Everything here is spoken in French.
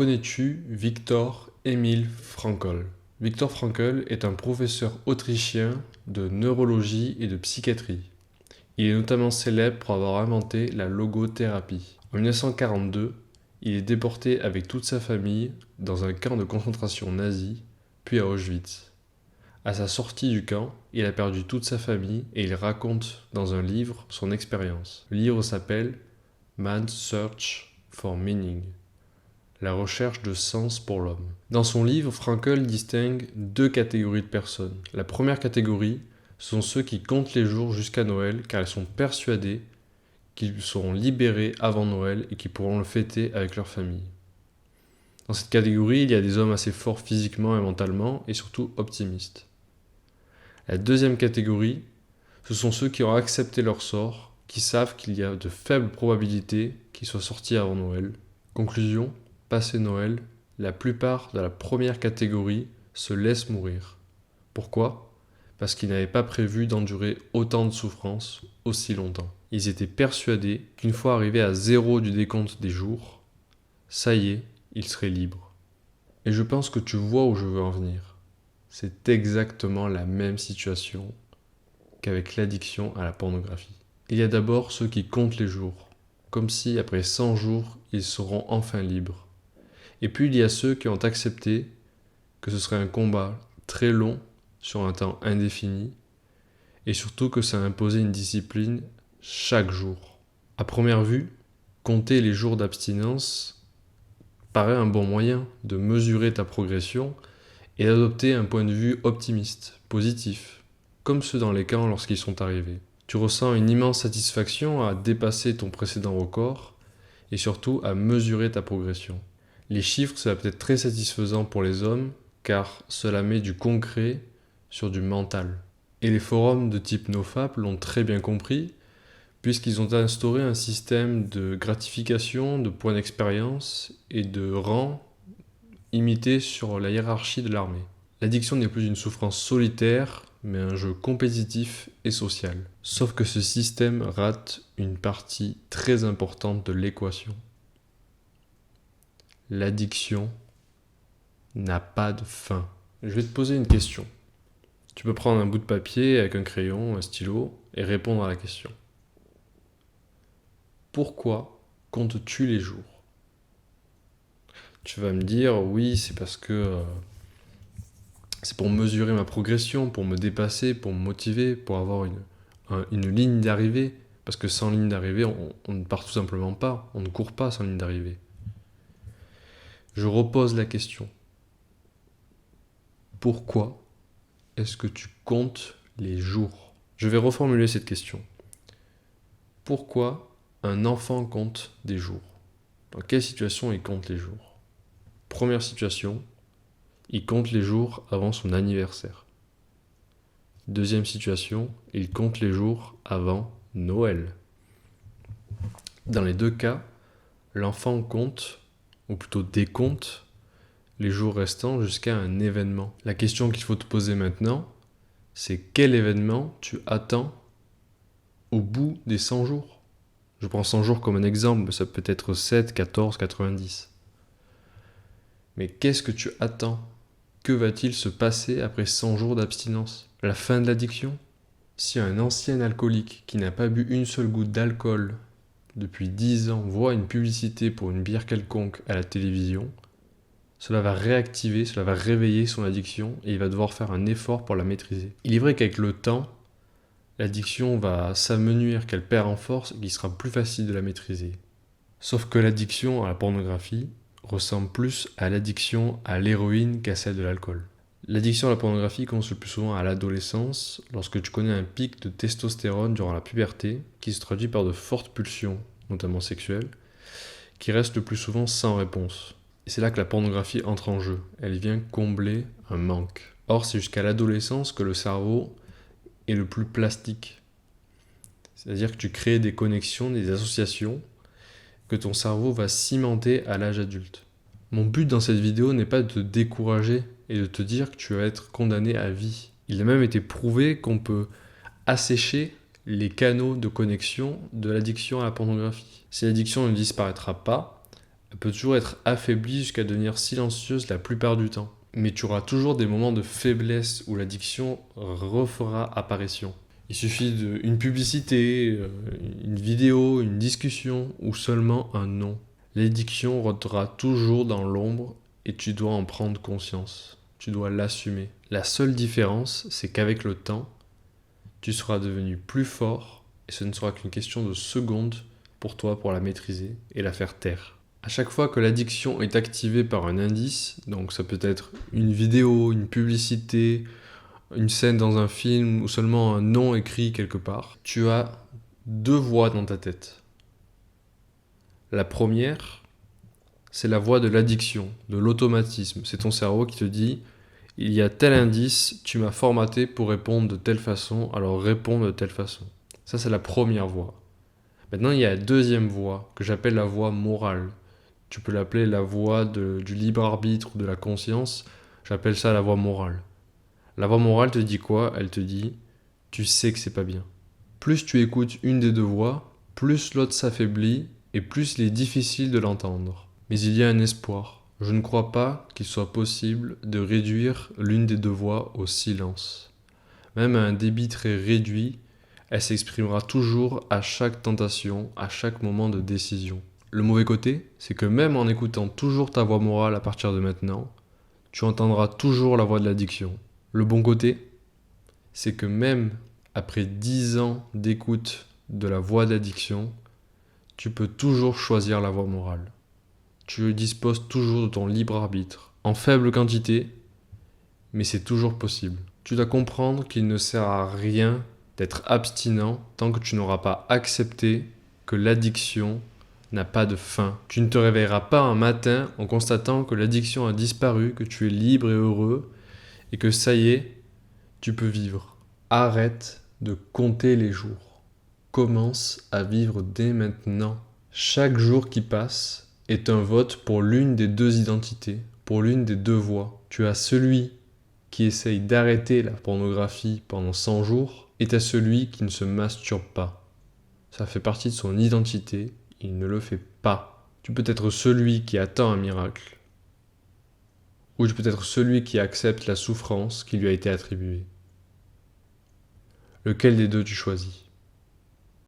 Connais-tu Viktor Emil Frankl? Viktor Frankl est un professeur autrichien de neurologie et de psychiatrie. Il est notamment célèbre pour avoir inventé la logothérapie. En 1942, il est déporté avec toute sa famille dans un camp de concentration nazi, puis à Auschwitz. À sa sortie du camp, il a perdu toute sa famille et il raconte dans un livre son expérience. Le livre s'appelle Man's Search for Meaning. La recherche de sens pour l'homme. Dans son livre, Frankl distingue deux catégories de personnes. La première catégorie sont ceux qui comptent les jours jusqu'à Noël car ils sont persuadés qu'ils seront libérés avant Noël et qu'ils pourront le fêter avec leur famille. Dans cette catégorie, il y a des hommes assez forts physiquement et mentalement et surtout optimistes. La deuxième catégorie, ce sont ceux qui ont accepté leur sort, qui savent qu'il y a de faibles probabilités qu'ils soient sortis avant Noël. Conclusion, passé Noël, la plupart de la première catégorie se laissent mourir. Pourquoi ? Parce qu'ils n'avaient pas prévu d'endurer autant de souffrances aussi longtemps. Ils étaient persuadés qu'une fois arrivés à 0 du décompte des jours, ça y est, ils seraient libres. Et je pense que tu vois où je veux en venir. C'est exactement la même situation qu'avec l'addiction à la pornographie. Il y a d'abord ceux qui comptent les jours, comme si après 100 jours, ils seront enfin libres. Et puis il y a ceux qui ont accepté que ce serait un combat très long sur un temps indéfini et surtout que ça imposait une discipline chaque jour. À première vue, compter les jours d'abstinence paraît un bon moyen de mesurer ta progression et d'adopter un point de vue optimiste, positif, comme ceux dans les camps lorsqu'ils sont arrivés. Tu ressens une immense satisfaction à dépasser ton précédent record et surtout à mesurer ta progression. Les chiffres, ça va peut être très satisfaisant pour les hommes, car cela met du concret sur du mental. Et les forums de type NoFap l'ont très bien compris, puisqu'ils ont instauré un système de gratification, de points d'expérience et de rang imité sur la hiérarchie de l'armée. L'addiction n'est plus une souffrance solitaire, mais un jeu compétitif et social. Sauf que ce système rate une partie très importante de l'équation. L'addiction n'a pas de fin. Je vais te poser une question. Tu peux prendre un bout de papier avec un crayon, un stylo et répondre à la question. Pourquoi comptes-tu les jours ? Tu vas me dire, oui, c'est parce que c'est pour mesurer ma progression, pour me dépasser, pour me motiver, pour avoir une ligne d'arrivée. Parce que sans ligne d'arrivée, on ne part tout simplement pas, on ne court pas sans ligne d'arrivée. Je repose la question. Pourquoi est-ce que tu comptes les jours ? Je vais reformuler cette question. Pourquoi un enfant compte des jours ? Dans quelle situation il compte les jours ? Première situation, il compte les jours avant son anniversaire. Deuxième situation, il compte les jours avant Noël. Dans les deux cas, l'enfant compte, ou plutôt décompte, les jours restants jusqu'à un événement. La question qu'il faut te poser maintenant, c'est quel événement tu attends au bout des 100 jours ? Je prends 100 jours comme un exemple, mais ça peut être 7, 14, 90. Mais qu'est-ce que tu attends ? Que va-t-il se passer après 100 jours d'abstinence ? La fin de l'addiction ? Si un ancien alcoolique qui n'a pas bu une seule goutte d'alcool depuis 10 ans voit une publicité pour une bière quelconque à la télévision, cela va réactiver, cela va réveiller son addiction et il va devoir faire un effort pour la maîtriser. Il est vrai qu'avec le temps, l'addiction va s'amenuire, qu'elle perd en force et qu'il sera plus facile de la maîtriser. Sauf que l'addiction à la pornographie ressemble plus à l'addiction à l'héroïne qu'à celle de l'alcool. L'addiction à la pornographie commence le plus souvent à l'adolescence, lorsque tu connais un pic de testostérone durant la puberté, qui se traduit par de fortes pulsions, notamment sexuelles, qui restent le plus souvent sans réponse. Et c'est là que la pornographie entre en jeu. Elle vient combler un manque. Or, c'est jusqu'à l'adolescence que le cerveau est le plus plastique. C'est-à-dire que tu crées des connexions, des associations, que ton cerveau va cimenter à l'âge adulte. Mon but dans cette vidéo n'est pas de te décourager et de te dire que tu vas être condamné à vie. Il a même été prouvé qu'on peut assécher les canaux de connexion de l'addiction à la pornographie. Si l'addiction ne disparaîtra pas, Elle peut toujours être affaiblie jusqu'à devenir silencieuse la plupart du temps. Mais tu auras toujours des moments de faiblesse où l'addiction refera apparition. Il suffit d'une publicité, une vidéo, une discussion ou seulement un nom. L'addiction rôdera toujours dans l'ombre et tu dois en prendre conscience. Tu dois l'assumer. La seule différence, c'est qu'avec le temps, tu seras devenu plus fort et ce ne sera qu'une question de secondes pour toi pour la maîtriser et la faire taire. À chaque fois que l'addiction est activée par un indice, donc ça peut être une vidéo, une publicité, une scène dans un film ou seulement un nom écrit quelque part, tu as deux voix dans ta tête. La première, c'est la voix de l'addiction, de l'automatisme. C'est ton cerveau qui te dit « il y a tel indice, tu m'as formaté pour répondre de telle façon, alors réponds de telle façon ». Ça, c'est la première voix. Maintenant, il y a la deuxième voix, que j'appelle la voix morale. Tu peux l'appeler la voix du libre arbitre ou de la conscience. J'appelle ça la voix morale. La voix morale te dit quoi? Elle te dit « tu sais que c'est pas bien ». Plus tu écoutes une des deux voix, plus l'autre s'affaiblit et plus il est difficile de l'entendre. Mais il y a un espoir. Je ne crois pas qu'il soit possible de réduire l'une des deux voix au silence. Même à un débit très réduit, elle s'exprimera toujours à chaque tentation, à chaque moment de décision. Le mauvais côté, c'est que même en écoutant toujours ta voix morale à partir de maintenant, tu entendras toujours la voix de l'addiction. Le bon côté, c'est que même après 10 ans d'écoute de la voix d'addiction, tu peux toujours choisir la voie morale. Tu disposes toujours de ton libre arbitre, en faible quantité, mais c'est toujours possible. Tu dois comprendre qu'il ne sert à rien d'être abstinent tant que tu n'auras pas accepté que l'addiction n'a pas de fin. Tu ne te réveilleras pas un matin en constatant que l'addiction a disparu, que tu es libre et heureux, et que ça y est, tu peux vivre. Arrête de compter les jours. Commence à vivre dès maintenant. Chaque jour qui passe est un vote pour l'une des deux identités, pour l'une des deux voies. Tu as celui qui essaye d'arrêter la pornographie pendant 100 jours et tu as celui qui ne se masturbe pas. Ça fait partie de son identité, il ne le fait pas. Tu peux être celui qui attend un miracle ou tu peux être celui qui accepte la souffrance qui lui a été attribuée. Lequel des deux tu choisis ?